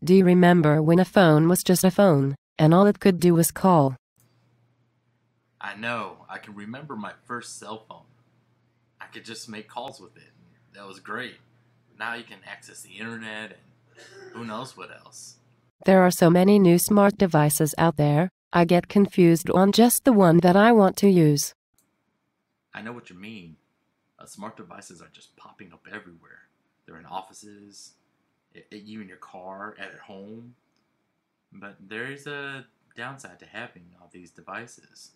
Do you remember when a phone was just a phone, and all it could do was call? I know. I can remember my first cell phone. I could just make calls with it. That was great. Now you can access the internet and who knows what else. There are so many new smart devices out there, I get confused on just the one that I want to use. I know what you mean. Smart devices are just popping up everywhere. They're in offices, you in your car, at home. But there is a downside to having all these devices.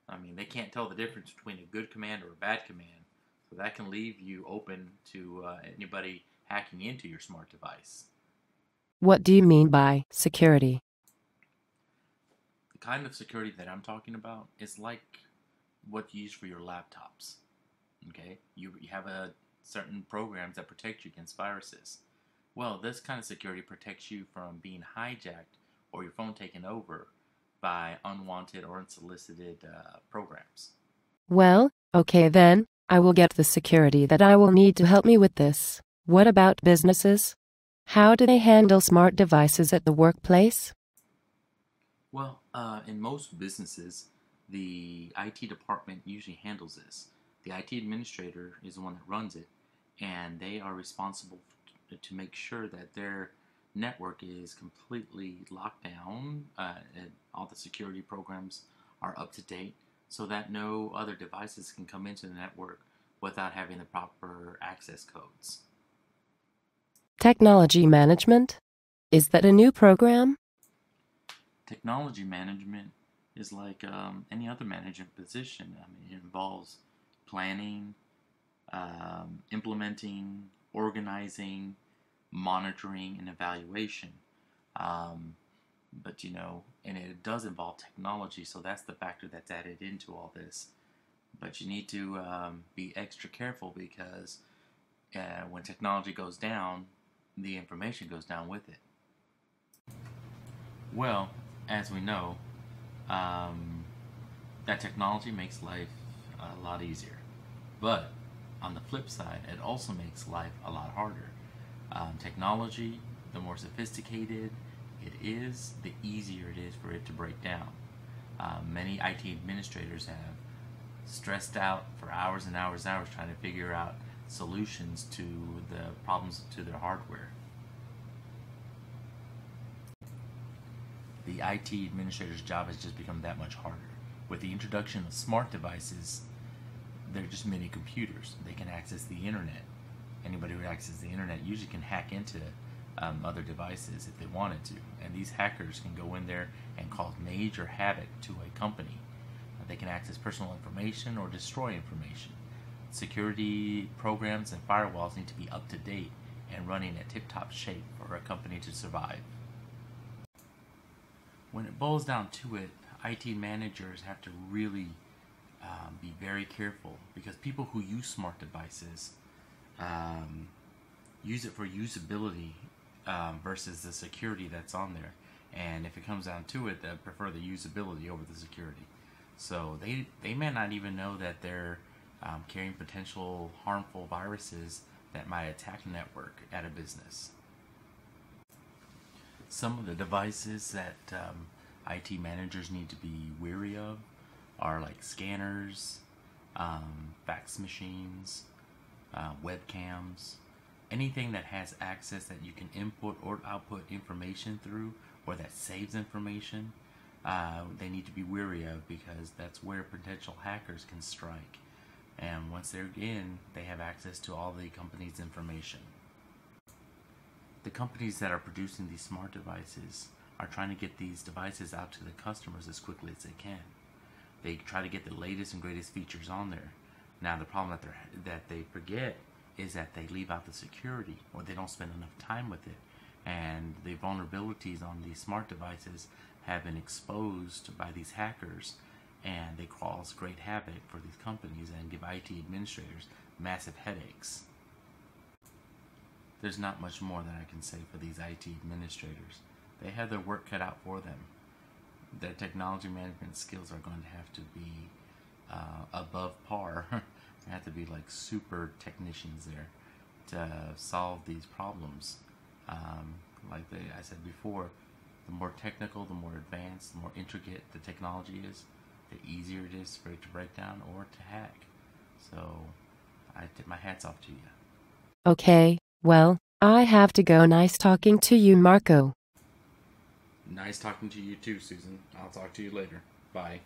I mean, they can't tell the difference between a good command or a bad command. So that can leave you open to anybody hacking into your smart device. What do you mean by security? The kind of security that I'm talking about is like what you use for your laptops. Okay, you have a certain programs that protect you against viruses. Well, this kind of security protects you from being hijacked or your phone taken over by unwanted or unsolicited programs. Well, okay then, I will get the security that I will need to help me with this. What about businesses? How do they handle smart devices at the workplace? Well, in most businesses, the IT department usually handles this. The IT administrator is the one that runs it, and they are responsible to make sure that their network is completely locked down, and all the security programs are up to date, so that no other devices can come into the network without having the proper access codes. Technology management? Is that a new program? Technology management is like any other management position. I mean, it involves planning, implementing, organizing, monitoring, and evaluation. Um, but and it does involve technology, so that's the factor that's added into all this. But you need to be extra careful because when technology goes down, the information goes down with it. Well, as we know, um, that technology makes life a lot easier. But on the flip side, it also makes life a lot harder. Technology, the more sophisticated it is, the easier it is for it to break down. Many IT administrators have stressed out for hours and hours and hours trying to figure out solutions to the problems to their hardware. The IT administrator's job has just become that much harder. With the introduction of smart devices, they're just mini computers. They can access the internet. Anybody who accesses the internet usually can hack into other devices if they wanted to. And these hackers can go in there and cause major havoc to a company. They can access personal information or destroy information. Security programs and firewalls need to be up to date and running at tip-top shape for a company to survive. When it boils down to it, IT managers have to really be very careful because people who use smart devices use it for usability versus the security that's on there. And if it comes down to it, they prefer the usability over the security. So they may not even know that they're carrying potential harmful viruses that might attack a network at a business. Some of the devices that IT managers need to be wary of are like scanners, fax machines, webcams, anything that has access that you can input or output information through or that saves information. They need to be wary of because that's where potential hackers can strike. And once they're in, they have access to all the company's information. The companies that are producing these smart devices are trying to get these devices out to the customers as quickly as they can. They try to get the latest and greatest features on there. Now the problem that they forget is that they leave out the security or they don't spend enough time with it. And the vulnerabilities on these smart devices have been exposed by these hackers, and they cause great havoc for these companies and give IT administrators massive headaches. There's not much more that I can say for these IT administrators. They have their work cut out for them. Their technology management skills are going to have to be above par. They have to be like super technicians there to solve these problems. I said before, the more technical, the more advanced, the more intricate the technology is, the easier it is for it to break down or to hack. So I tip my hats off to you. Okay, well, I have to go. Nice talking to you, Marco. Nice talking to you too, Susan. I'll talk to you later. Bye.